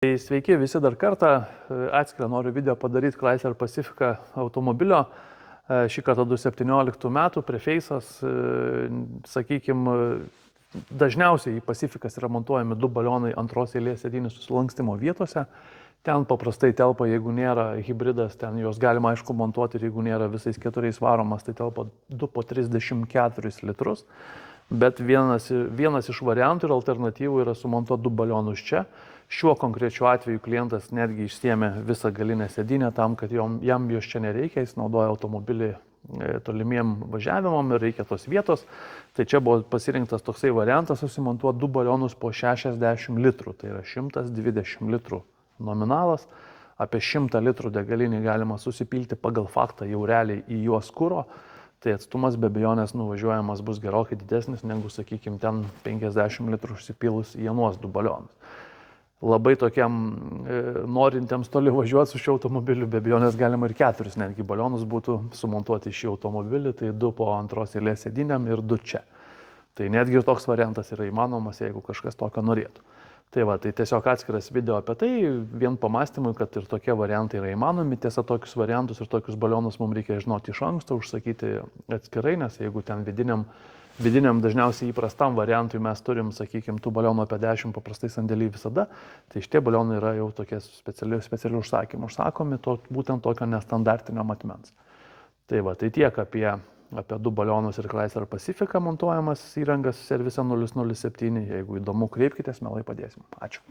Tai sveiki visi dar kartą, atskirą noriu video padaryti Chrysler Pacifica automobilio, šį kartą 2017 metų, Preface'as, sakykime, dažniausiai į Pacificas yra montuojami du balionai antros eilės sėdynių susilankstymo vietose, ten paprastai telpa, jeigu nėra hybridas, ten juos galima aišku montuoti ir jeigu nėra visais keturiais varomas, tai telpa 2 po 34 litrus. Bet vienas iš variantų ir alternatyvų yra sumontuoti du balionus čia. Šiuo konkrečiu atveju klientas netgi išsiėmė visą galinę sėdynę tam, kad jam jos čia nereikia, jis naudoja automobilį tolimiem važiavimam ir reikia tos vietos. Tai čia buvo pasirinktas toksai variantas susimontuoti du balionus po 60 litrų, tai yra 120 litrų nominalas. Apie 100 litrų degalinį galima susipilti pagal faktą jau realiai į juos kuro. Tai atstumas be abejonės nuvažiuojamas bus gerokai didesnis negu, sakykime, ten 50 litrų užsipilus į anuos du balionus. Labai tokiam norintiems toli važiuoti su šiuo automobiliu, be abejonės galima ir 4 netgi balionus būtų sumontuoti šį automobilį, tai 2 po antros eilės sėdynėm ir 2 čia. Tai netgi toks variantas yra įmanomas, jeigu kažkas tokio norėtų. Tai va, tai tiesiog atskiras video apie tai, vien pamastymui, kad ir tokie variantai yra įmanomi. Tiesa, tokius variantus ir tokius balionus mums reikia žinoti iš anksto, užsakyti atskirai, nes jeigu ten vidiniam dažniausiai įprastam variantui mes turim, sakykime, tų balionų apie 10 paprastai sandėly visada, tai šitie balionai yra jau tokie specialių užsakymų užsakomi, būtent tokio nestandartinio matmens. Tai va, tai tiek apie du balionus ir Chrysler Pacifica montuojamas įrangas servise 007. Jeigu įdomu, kreipkitės, mielai padėsim. Ačiū.